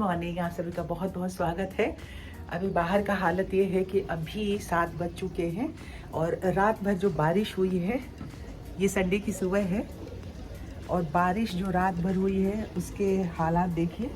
Morning, आप सभी का बहुत बहुत स्वागत है। अभी बाहर का हालत ये है कि अभी 7 बज चुके हैं और रात भर जो बारिश हुई है, ये संडे की सुबह है और बारिश जो रात भर हुई है उसके हालात देखिए।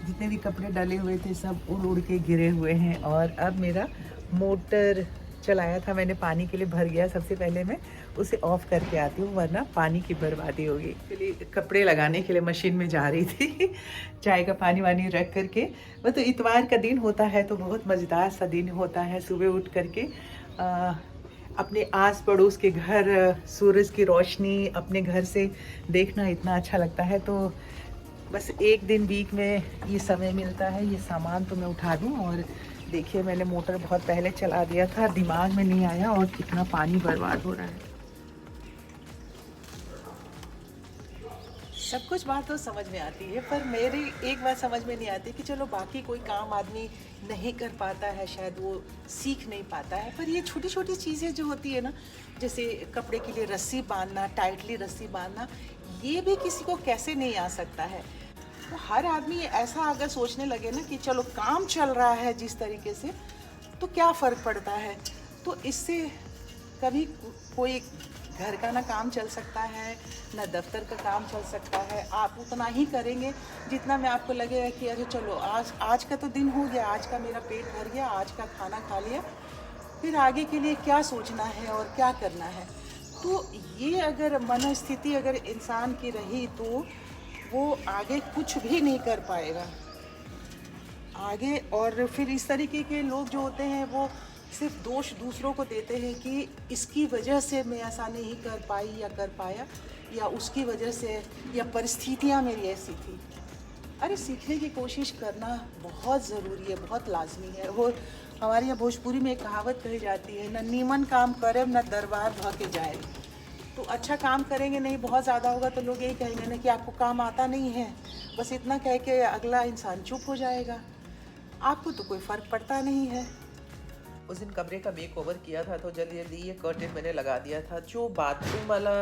जितने भी कपड़े डले हुए थे सब उड़ उड़ के गिरे हुए हैं। और अब मेरा मोटर चलाया था मैंने, पानी के लिए भर गया। सबसे पहले मैं उसे ऑफ करके आती हूँ वरना पानी की बर्बादी होगी। इसलिए कपड़े लगाने के लिए मशीन में जा रही थी चाय का पानी वानी रख करके। वो तो इतवार का दिन होता है तो बहुत मज़ेदार सा दिन होता है। सुबह उठ करके अपने आस पड़ोस के घर, सूरज की रोशनी अपने घर से देखना इतना अच्छा लगता है। तो बस एक दिन वीक में ये समय मिलता है, ये सामान तो मैं उठा दूँ। और देखिए मैंने मोटर बहुत पहले चला दिया था, दिमाग में नहीं आया और कितना पानी बर्बाद हो रहा है। सब कुछ बात तो समझ में आती है, पर मेरी एक बात समझ में नहीं आती कि चलो बाकी कोई काम आदमी नहीं कर पाता है, शायद वो सीख नहीं पाता है, पर ये छोटी छोटी चीज़ें जो होती है ना, जैसे कपड़े के लिए रस्सी बांधना, टाइटली रस्सी बांधना, ये भी किसी को कैसे नहीं आ सकता है। तो हर आदमी ऐसा अगर सोचने लगे ना कि चलो काम चल रहा है जिस तरीके से, तो क्या फ़र्क पड़ता है। तो इससे कभी कोई घर का ना काम चल सकता है, ना दफ्तर का काम चल सकता है। आप उतना ही करेंगे जितना में आपको लगेगा कि अरे चलो आज का तो दिन हो गया, आज का मेरा पेट भर गया, आज का खाना खा लिया, फिर आगे के लिए क्या सोचना है और क्या करना है। तो ये अगर मनोस्थिति अगर इंसान की रही तो वो आगे कुछ भी नहीं कर पाएगा आगे। और फिर इस तरीके के लोग जो होते हैं वो सिर्फ दोष दूसरों को देते हैं कि इसकी वजह से मैं ऐसा नहीं कर पाई या कर पाया, या उसकी वजह से, या परिस्थितियाँ मेरी ऐसी थी। अरे सीखने की कोशिश करना बहुत ज़रूरी है, बहुत लाजमी है। और हमारे यहाँ भोजपुरी में एक कहावत कही जाती है, न नीमन काम करे न दरबार भागे जाए। तो अच्छा काम करेंगे नहीं, बहुत ज़्यादा होगा तो लोग यही कहेंगे ना कि आपको काम आता नहीं है, बस इतना कह के अगला इंसान चुप हो जाएगा। आपको तो कोई फ़र्क पड़ता नहीं है। उस दिन कमरे का मेक ओवर किया था तो जल्दी जल्दी ये कर्टेन मैंने लगा दिया था। जो बाथरूम वाला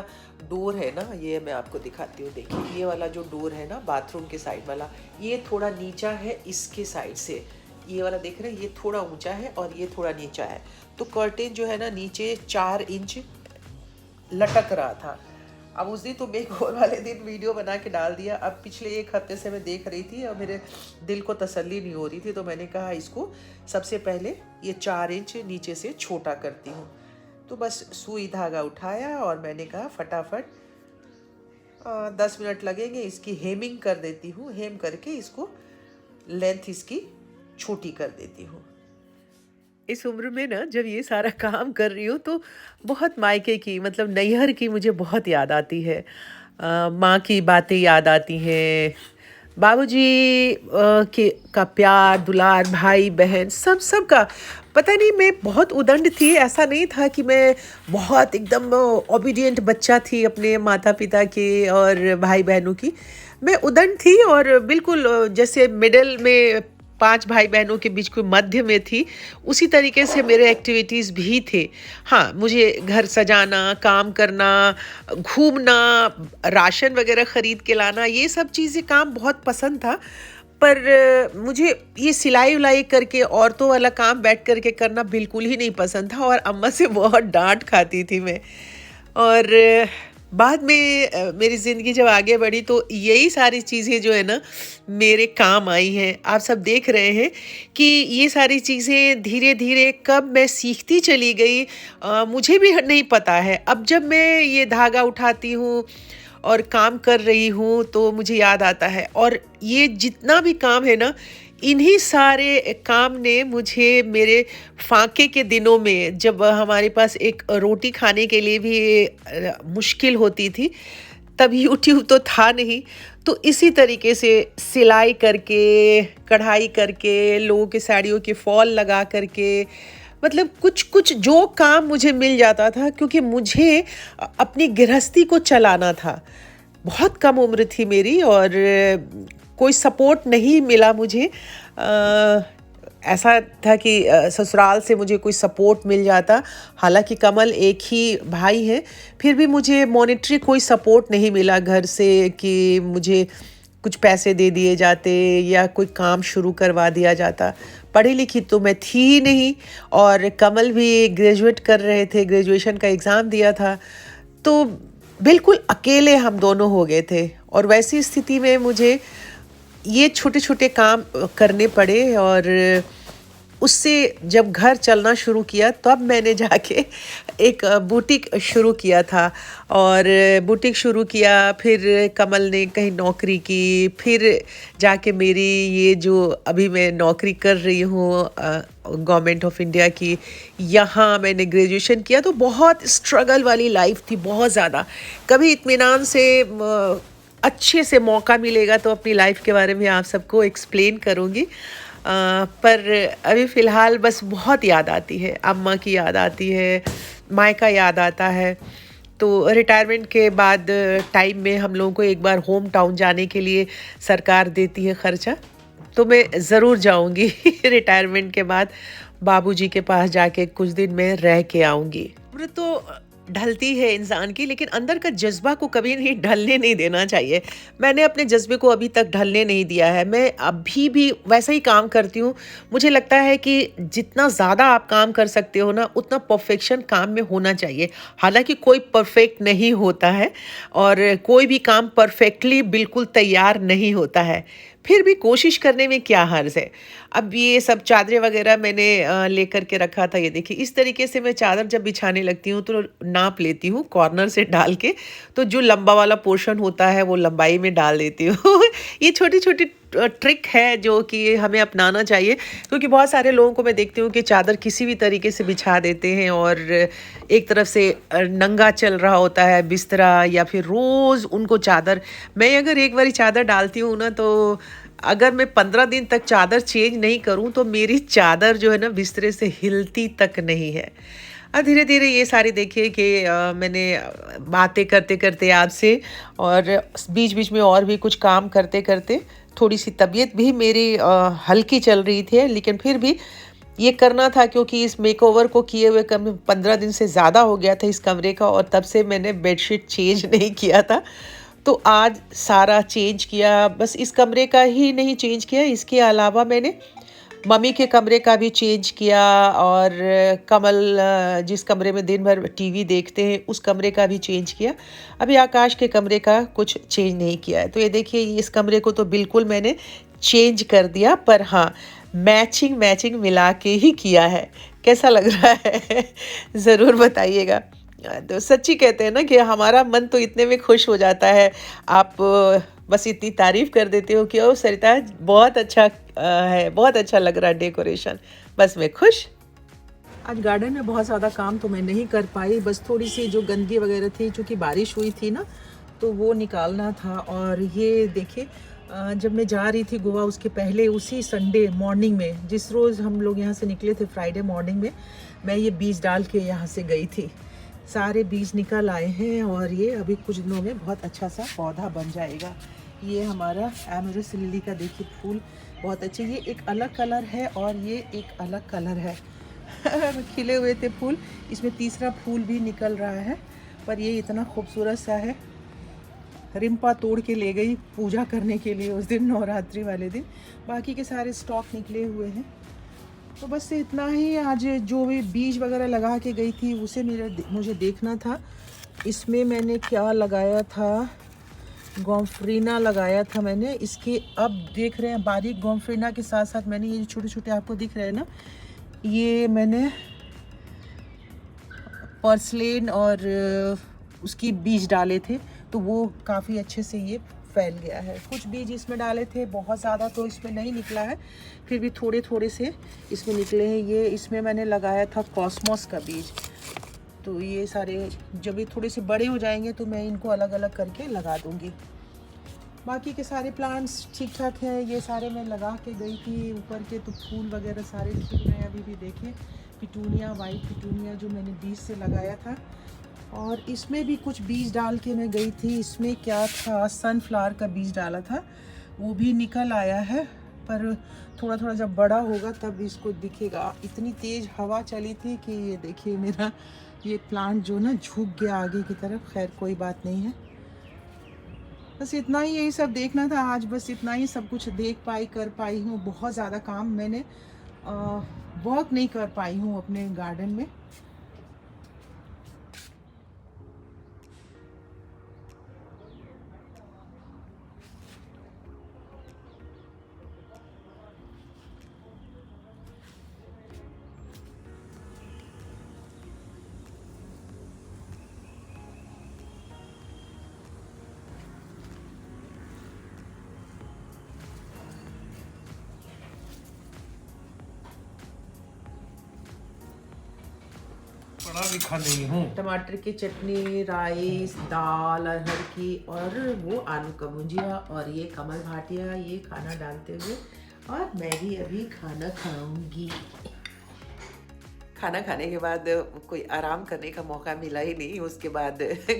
डोर है ना, ये मैं आपको दिखाती हूँ। देखिए ये वाला जो डोर है ना बाथरूम के साइड वाला, ये थोड़ा नीचा है इसके साइड से। ये वाला देख रहे हैं, ये थोड़ा ऊंचा है और ये थोड़ा नीचा है। तो कर्टेन जो है ना नीचे 4 इंच लटक रहा था। अब उस दिन तो मेक ओवर वाले दिन वीडियो बना के डाल दिया। अब पिछले 1 हफ्ते से मैं देख रही थी और मेरे दिल को तसल्ली नहीं हो रही थी, तो मैंने कहा इसको सबसे पहले ये 4 इंच नीचे से छोटा करती हूँ। तो बस सुई धागा उठाया और मैंने कहा फटाफट 10 मिनट लगेंगे, इसकी हेमिंग कर देती हूँ। हेम करके इसको लेंथ इसकी छोटी कर देती हूँ। इस उम्र में ना जब ये सारा काम कर रही हूँ तो बहुत मायके की, मतलब नैहर की मुझे बहुत याद आती है। माँ की बातें याद आती हैं, बाबूजी के का प्यार दुलार, भाई बहन सब का। पता नहीं, मैं बहुत उदंड थी। ऐसा नहीं था कि मैं बहुत एकदम ओबीडिएंट बच्चा थी अपने माता पिता के और भाई बहनों की। मैं उदंड थी और बिल्कुल जैसे मिडल में 5 भाई बहनों के बीच कोई मध्य में थी, उसी तरीके से मेरे एक्टिविटीज़ भी थे। हाँ, मुझे घर सजाना, काम करना, घूमना, राशन वगैरह ख़रीद के लाना, ये सब चीज़ें काम बहुत पसंद था। पर मुझे ये सिलाई उलाई करके औरतों वाला काम बैठ करके करना बिल्कुल ही नहीं पसंद था और अम्मा से बहुत डांट खाती थी मैं। और बाद में मेरी ज़िंदगी जब आगे बढ़ी तो यही सारी चीज़ें जो है ना मेरे काम आई हैं। आप सब देख रहे हैं कि ये सारी चीज़ें धीरे धीरे कब मैं सीखती चली गई, मुझे भी नहीं पता है। अब जब मैं ये धागा उठाती हूँ और काम कर रही हूँ तो मुझे याद आता है। और ये जितना भी काम है ना, इन्हीं सारे काम ने मुझे मेरे फाके के दिनों में, जब हमारे पास एक रोटी खाने के लिए भी मुश्किल होती थी, तब यूट्यूब तो था नहीं, तो इसी तरीके से सिलाई करके, कढ़ाई करके, लोगों के साड़ियों के फॉल लगा करके, मतलब कुछ कुछ जो काम मुझे मिल जाता था, क्योंकि मुझे अपनी गृहस्थी को चलाना था। बहुत कम उम्र थी मेरी और कोई सपोर्ट नहीं मिला मुझे। ऐसा था कि ससुराल से मुझे कोई सपोर्ट मिल जाता, हालांकि कमल एक ही भाई है, फिर भी मुझे मॉनेटरी कोई सपोर्ट नहीं मिला घर से कि मुझे कुछ पैसे दे दिए जाते या कोई काम शुरू करवा दिया जाता। पढ़ी लिखी तो मैं थी ही नहीं, और कमल भी ग्रेजुएट कर रहे थे, ग्रेजुएशन का एग्ज़ाम दिया था, तो बिल्कुल अकेले हम दोनों हो गए थे। और वैसी स्थिति में मुझे ये छोटे-छोटे काम करने पड़े, और उससे जब घर चलना शुरू किया तब मैंने जाके एक बुटीक शुरू किया था। और बुटीक शुरू किया, फिर कमल ने कहीं नौकरी की, फिर जाके मेरी ये जो अभी मैं नौकरी कर रही हूँ गवर्नमेंट ऑफ इंडिया की, यहाँ मैंने ग्रेजुएशन किया। तो बहुत स्ट्रगल वाली लाइफ थी, बहुत ज़्यादा। कभी इत्मीनान से अच्छे से मौका मिलेगा तो अपनी लाइफ के बारे में आप सबको एक्सप्लेन करूँगी। पर अभी फ़िलहाल बस बहुत याद आती है, अम्मा की याद आती है, मायका याद आता है। तो रिटायरमेंट के बाद टाइम में हम लोगों को एक बार होम टाउन जाने के लिए सरकार देती है खर्चा, तो मैं ज़रूर जाऊंगी रिटायरमेंट के बाद बाबूजी के पास जाके कुछ दिन मैं रह के आऊंगी। उम्र तो ढलती है इंसान की, लेकिन अंदर का जज्बा को कभी नहीं ढलने नहीं देना चाहिए। मैंने अपने जज्बे को अभी तक ढलने नहीं दिया है। मैं अभी भी वैसा ही काम करती हूँ। मुझे लगता है कि जितना ज़्यादा आप काम कर सकते हो ना, उतना परफेक्शन काम में होना चाहिए। हालांकि कोई परफेक्ट नहीं होता है, और कोई भी काम परफेक्टली बिल्कुल तैयार नहीं होता है, फिर भी कोशिश करने में क्या हर्ज है। अब ये सब चादरें वगैरह मैंने लेकर के रखा था। ये देखिए, इस तरीके से मैं चादर जब बिछाने लगती हूँ तो नाप लेती हूँ कॉर्नर से डाल के, तो जो लंबा वाला पोर्शन होता है वो लंबाई में डाल देती हूँ ये छोटी छोटी ट्रिक है जो कि हमें अपनाना चाहिए, क्योंकि बहुत सारे लोगों को मैं देखती हूँ कि चादर किसी भी तरीके से बिछा देते हैं, और एक तरफ से नंगा चल रहा होता है बिस्तरा, या फिर रोज़ उनको चादर। मैं अगर एक बारी चादर डालती हूँ ना, तो अगर मैं 15 दिन तक चादर चेंज नहीं करूँ तो मेरी चादर जो है ना बिस्तरे से हिलती तक नहीं है। धीरे धीरे ये सारी देखिए कि मैंने बातें करते करते आपसे, और बीच बीच में और भी कुछ काम करते करते, थोड़ी सी तबीयत भी मेरी हल्की चल रही थी, लेकिन फिर भी ये करना था, क्योंकि इस मेकओवर को किए हुए कम 15 दिन से ज़्यादा हो गया था इस कमरे का, और तब से मैंने बेडशीट चेंज नहीं किया था। तो आज सारा चेंज किया। बस इस कमरे का ही नहीं चेंज किया, इसके अलावा मैंने मम्मी के कमरे का भी चेंज किया, और कमल जिस कमरे में दिन भर टीवी देखते हैं उस कमरे का भी चेंज किया। अभी आकाश के कमरे का कुछ चेंज नहीं किया है। तो ये देखिए, इस कमरे को तो बिल्कुल मैंने चेंज कर दिया, पर हाँ, मैचिंग मैचिंग मिला के ही किया है। कैसा लग रहा है ज़रूर बताइएगा। तो सच्ची कहते हैं ना कि हमारा मन तो इतने में खुश हो जाता है। आप बस इतनी तारीफ़ कर देते हो कि ओ सरिता, बहुत अच्छा है, बहुत अच्छा लग रहा है डेकोरेशन, बस मैं खुश। आज गार्डन में बहुत ज़्यादा काम तो मैं नहीं कर पाई, बस थोड़ी सी जो गंदगी वगैरह थी, चूँकि बारिश हुई थी ना, तो वो निकालना था। और ये देखिए, जब मैं जा रही थी गोवा, उसके पहले उसी संडे मॉर्निंग में, जिस रोज़ हम लोग यहाँ से निकले थे फ्राइडे मॉर्निंग में, मैं ये बीज डाल के यहाँ से गई थी। सारे बीज निकल आए हैं, और ये अभी कुछ दिनों में बहुत अच्छा सा पौधा बन जाएगा। ये हमारा एमेरिस लिली का देखिए फूल बहुत अच्छे, ये एक अलग कलर है और ये एक अलग कलर है खिले हुए थे फूल, इसमें तीसरा फूल भी निकल रहा है, पर ये इतना खूबसूरत सा है। रिम्पा तोड़ के ले गई पूजा करने के लिए उस दिन, नवरात्रि वाले दिन। बाकी के सारे स्टॉक निकले हुए हैं। तो बस इतना ही। आज जो भी बीज वगैरह लगा के गई थी उसे मुझे देखना था। इसमें मैंने क्या लगाया था, गोम्फ्रीना लगाया था मैंने। इसके अब देख रहे हैं बारीक गोम्फ्रीना के साथ साथ मैंने ये छोटे छोटे आपको दिख रहे हैं ना, ये मैंने पर्सलेन और उसकी बीज डाले थे, तो वो काफ़ी अच्छे से ये फैल गया है। कुछ बीज इसमें डाले थे, बहुत ज़्यादा तो इसमें नहीं निकला है, फिर भी थोड़े थोड़े से इसमें निकले हैं। ये इसमें मैंने लगाया था कॉस्मोस का बीज, तो ये सारे जब ये थोड़े से बड़े हो जाएंगे तो मैं इनको अलग अलग करके लगा दूँगी। बाकी के सारे प्लांट्स ठीक ठाक हैं, ये सारे मैं लगा के गई थी ऊपर के, तो फूल वगैरह सारे खिल रहे हैं। अभी भी देखिए पिटूनिया, वाइट पिटूनिया जो मैंने बीज से लगाया था, और इसमें भी कुछ बीज डाल के मैं गई थी। इसमें क्या था, सनफ्लावर का बीज डाला था, वो भी निकल आया है, पर थोड़ा थोड़ा जब बड़ा होगा तब इसको दिखेगा। इतनी तेज़ हवा चली थी कि ये देखिए मेरा ये प्लांट जो ना झुक गया आगे की तरफ। खैर कोई बात नहीं है। बस इतना ही, यही सब देखना था आज, बस इतना ही सब कुछ देख पाई, कर पाई हूँ। बहुत ज़्यादा काम मैंने वर्क नहीं कर पाई हूँ अपने गार्डन में। पढ़ा लिखा नहीं हूँ। टमाटर की चटनी, राइस, दाल अरहर की, और वो आलू का भुजिया, और ये कमल भाटिया ये खाना डालते हुए, और मैं भी अभी खाना खाऊंगी। खाना खाने के बाद कोई आराम करने का मौका मिला ही नहीं। उसके बाद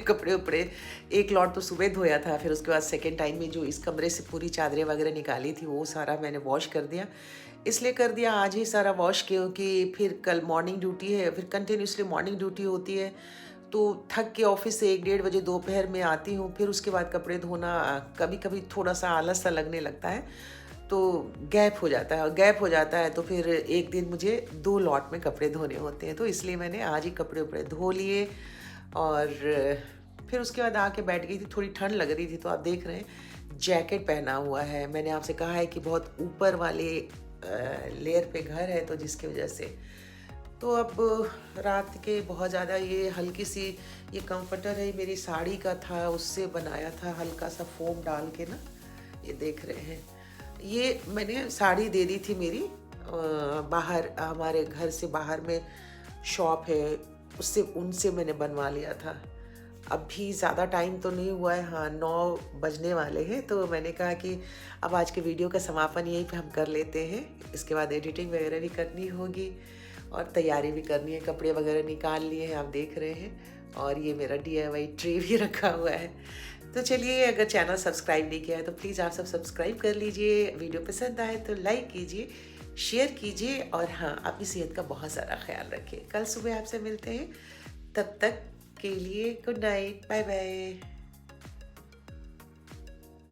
कपड़े उपड़े, एक लॉट तो सुबह धोया था, फिर उसके बाद सेकेंड टाइम में जो इस कमरे से पूरी चादरें वगैरह निकाली थी वो सारा मैंने वॉश कर दिया। इसलिए कर दिया आज ही सारा वॉश, क्योंकि फिर कल मॉर्निंग ड्यूटी है, फिर कंटिन्यूसली मॉर्निंग ड्यूटी होती है, तो थक के ऑफिस से 1-1:30 बजे दोपहर में आती हूँ। फिर उसके बाद कपड़े धोना कभी कभी थोड़ा सा आलस सा लगने लगता है, तो गैप हो जाता है, और गैप हो जाता है तो फिर एक दिन मुझे 2 लॉट में कपड़े धोने होते हैं। तो इसलिए मैंने आज ही कपड़े उपड़े धो लिए, और फिर उसके बाद आके बैठ गई थी। थोड़ी ठंड लग रही थी, तो आप देख रहे हैं जैकेट पहना हुआ है। मैंने आपसे कहा है कि बहुत ऊपर वाले लेयर पे घर है, तो जिसकी वजह से तो अब रात के बहुत ज़्यादा ये हल्की सी, ये कंफर्टर है मेरी साड़ी का था, उससे बनाया था हल्का सा फोम डाल के ना, ये देख रहे हैं। ये मैंने साड़ी दे दी थी मेरी, बाहर हमारे घर से बाहर में शॉप है, उससे उनसे मैंने बनवा लिया था। अभी ज़्यादा टाइम तो नहीं हुआ है, हाँ 9 बजने वाले हैं, तो मैंने कहा कि अब आज के वीडियो का समापन यहीं पे हम कर लेते हैं। इसके बाद एडिटिंग वगैरह भी करनी होगी, और तैयारी भी करनी है। कपड़े वगैरह निकाल लिए हैं, आप देख रहे हैं, और ये मेरा DIY ट्रे भी रखा हुआ है। तो चलिए, अगर चैनल सब्सक्राइब नहीं किया है तो प्लीज़ आप सब सब्सक्राइब कर लीजिए। वीडियो पसंद आए तो लाइक कीजिए, शेयर कीजिए, और हाँ, अपनी सेहत का बहुत सारा ख्याल रखिए। कल सुबह आपसे मिलते हैं, तब तक के लिए गुड नाइट, बाय बाय।